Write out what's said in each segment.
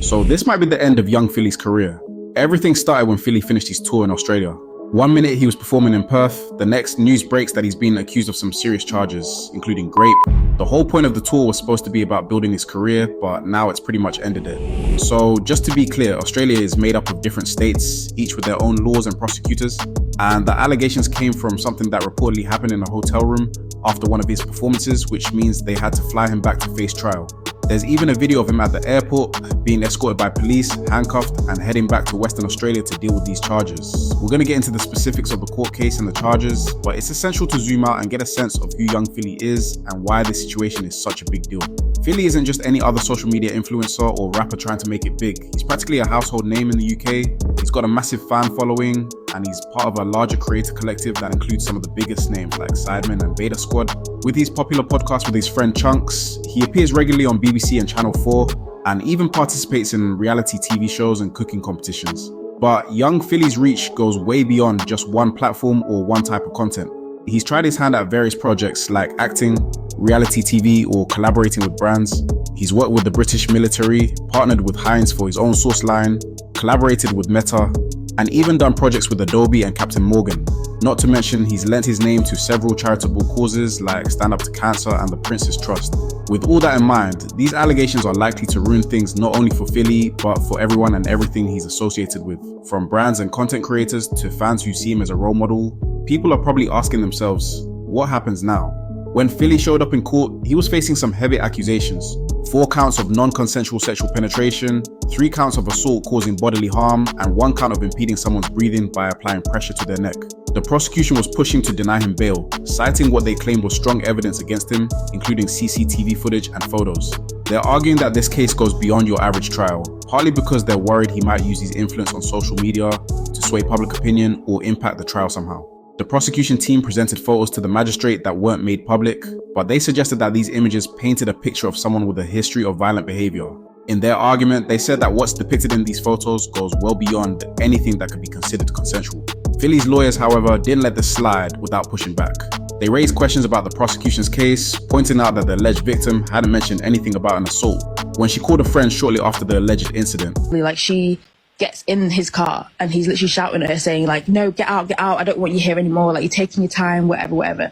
So this might be the end of young Philly's career. Everything started when Philly finished his tour in Australia. One minute he was performing in Perth, the next news breaks that he's been accused of some serious charges, including grape. The whole point of the tour was supposed to be about building his career, but now it's pretty much ended it. So just to be clear, Australia is made up of different states, each with their own laws and prosecutors, and the allegations came from something that reportedly happened in a hotel room after one of his performances, which means they had to fly him back to face trial. There's even a video of him at the airport being escorted by police, handcuffed, and heading back to Western Australia to deal with these charges. We're going to get into the specifics of the court case and the charges, but it's essential to zoom out and get a sense of who young Philly is and why this situation is such a big deal. Philly isn't just any other social media influencer or rapper trying to make it big. He's practically a household name in the UK. He's got a massive fan following, and he's part of a larger creator collective that includes some of the biggest names like Sidemen and Beta Squad. With his popular podcast with his friend Chunks, he appears regularly on BBC and Channel 4, and even participates in reality TV shows and cooking competitions. But young Philly's reach goes way beyond just one platform or one type of content. He's tried his hand at various projects like acting, reality TV, or collaborating with brands. He's worked with the British military, partnered with Heinz for his own sauce line, collaborated with Meta, and even done projects with Adobe and Captain Morgan. Not to mention, he's lent his name to several charitable causes like Stand Up to Cancer and the Prince's Trust. With all that in mind, these allegations are likely to ruin things not only for Philly, but for everyone and everything he's associated with. From brands and content creators to fans who see him as a role model, people are probably asking themselves, what happens now? When Philly showed up in court, he was facing some heavy accusations. 4 counts of non-consensual sexual penetration, 3 counts of assault causing bodily harm, and 1 count of impeding someone's breathing by applying pressure to their neck. The prosecution was pushing to deny him bail, citing what they claimed was strong evidence against him, including CCTV footage and photos. They're arguing that this case goes beyond your average trial, partly because they're worried he might use his influence on social media to sway public opinion or impact the trial somehow. The prosecution team presented photos to the magistrate that weren't made public, but they suggested that these images painted a picture of someone with a history of violent behavior. In their argument, they said that what's depicted in these photos goes well beyond anything that could be considered consensual. Philly's lawyers, however, didn't let this slide without pushing back. They raised questions about the prosecution's case, pointing out that the alleged victim hadn't mentioned anything about an assault when she called a friend shortly after the alleged incident. Like, she gets in his car and he's literally shouting at her saying like, no, get out, I don't want you here anymore, like, you're taking your time, whatever.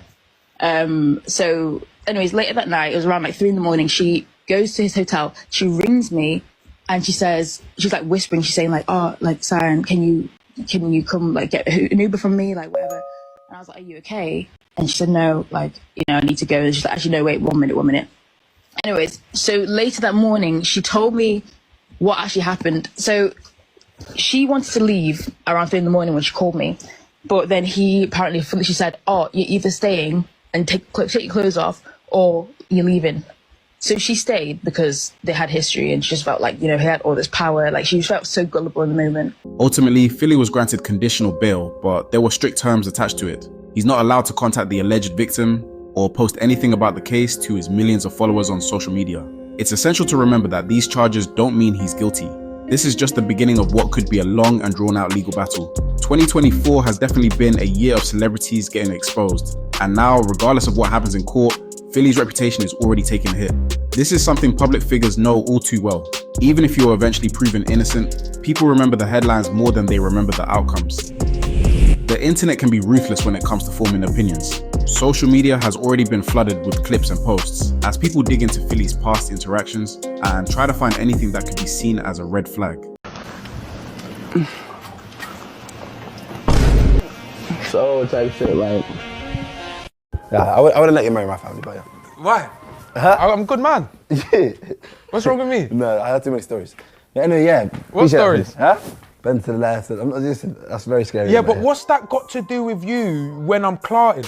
So anyways, later that night, it was around like 3 a.m, she goes to his hotel, she rings me and she says, she's like whispering, she's saying like, oh, like, Siren, can you come like get an Uber from me, like whatever. And I was like, are you okay? And she said, no, like, I need to go. And she's like, actually, no, wait, one minute. Anyways, so later that morning, she told me what actually happened. So she wanted to leave around 3 a.m. when she called me, but then he apparently, she said, oh, you're either staying and take your clothes off or you're leaving. So she stayed because they had history and she just felt like, he had all this power. Like, she felt so gullible in the moment. Ultimately, Philly was granted conditional bail, but there were strict terms attached to it. He's not allowed to contact the alleged victim or post anything about the case to his millions of followers on social media. It's essential to remember that these charges don't mean he's guilty. This is just the beginning of what could be a long and drawn-out legal battle. 2024 has definitely been a year of celebrities getting exposed, and now, regardless of what happens in court, Philly's reputation is already taking a hit. This is something public figures know all too well. Even if you're eventually proven innocent, people remember the headlines more than they remember the outcomes. The internet can be ruthless when it comes to forming opinions. Social media has already been flooded with clips and posts as people dig into Philly's past interactions and try to find anything that could be seen as a red flag. So type shit, like, yeah, I wouldn't let you marry my family, but yeah. Why? Huh? I'm a good man. Yeah. What's wrong with me? No, I have too many stories. Yeah, anyway, yeah. What stories? Huh? Been to the left. I'm not just, that's very scary. Yeah, but what's that got to do with you when I'm clarting?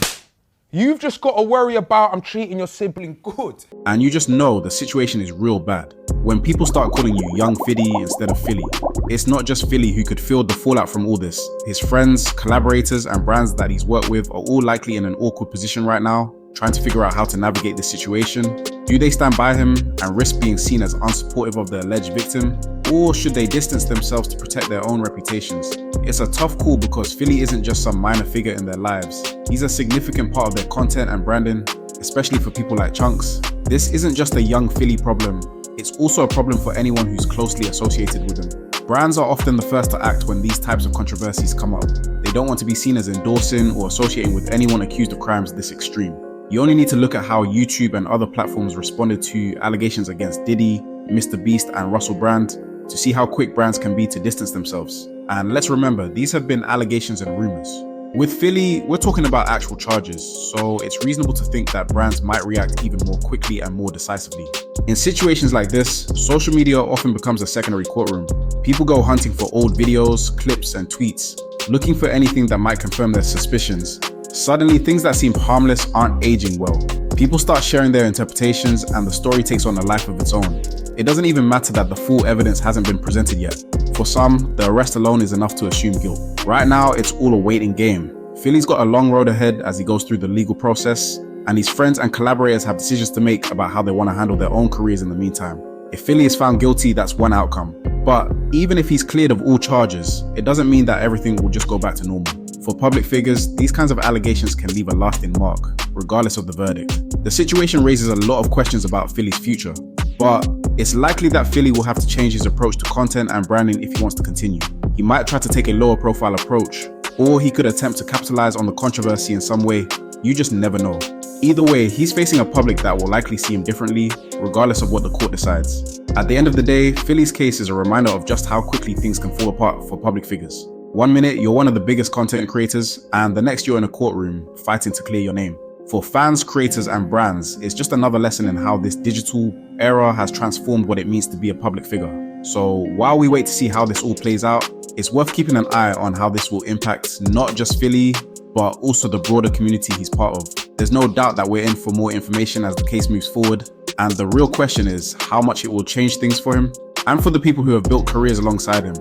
You've just got to worry about I'm treating your sibling good. And you just know the situation is real bad. When people start calling you Young Philly instead of Philly, it's not just Philly who could feel the fallout from all this. His friends, collaborators, and brands that he's worked with are all likely in an awkward position right now, trying to figure out how to navigate this situation. Do they stand by him and risk being seen as unsupportive of the alleged victim? Or should they distance themselves to protect their own reputations? It's a tough call because Philly isn't just some minor figure in their lives. He's a significant part of their content and branding, especially for people like Chunks. This isn't just a young Philly problem, it's also a problem for anyone who's closely associated with him. Brands are often the first to act when these types of controversies come up. They don't want to be seen as endorsing or associating with anyone accused of crimes this extreme. You only need to look at how YouTube and other platforms responded to allegations against Diddy, Mr. Beast, and Russell Brand to see how quick brands can be to distance themselves. And let's remember, these have been allegations and rumors. With Philly, we're talking about actual charges, so it's reasonable to think that brands might react even more quickly and more decisively. In situations like this, social media often becomes a secondary courtroom. People go hunting for old videos, clips, and tweets, looking for anything that might confirm their suspicions. Suddenly, things that seem harmless aren't aging well. People start sharing their interpretations, and the story takes on a life of its own. It doesn't even matter that the full evidence hasn't been presented yet. For some, the arrest alone is enough to assume guilt. Right now, it's all a waiting game. Philly's got a long road ahead as he goes through the legal process, and his friends and collaborators have decisions to make about how they want to handle their own careers in the meantime. If Philly is found guilty, that's one outcome. But even if he's cleared of all charges, it doesn't mean that everything will just go back to normal. For public figures, these kinds of allegations can leave a lasting mark, regardless of the verdict. The situation raises a lot of questions about Philly's future, but it's likely that Philly will have to change his approach to content and branding if he wants to continue. He might try to take a lower profile approach, or he could attempt to capitalize on the controversy in some way. You just never know. Either way, he's facing a public that will likely see him differently, regardless of what the court decides. At the end of the day, Philly's case is a reminder of just how quickly things can fall apart for public figures. One minute, you're one of the biggest content creators, and the next you're in a courtroom fighting to clear your name. For fans, creators, and brands, it's just another lesson in how this digital era has transformed what it means to be a public figure. So while we wait to see how this all plays out, it's worth keeping an eye on how this will impact not just Philly, but also the broader community he's part of. There's no doubt that we're in for more information as the case moves forward, and the real question is how much it will change things for him and for the people who have built careers alongside him.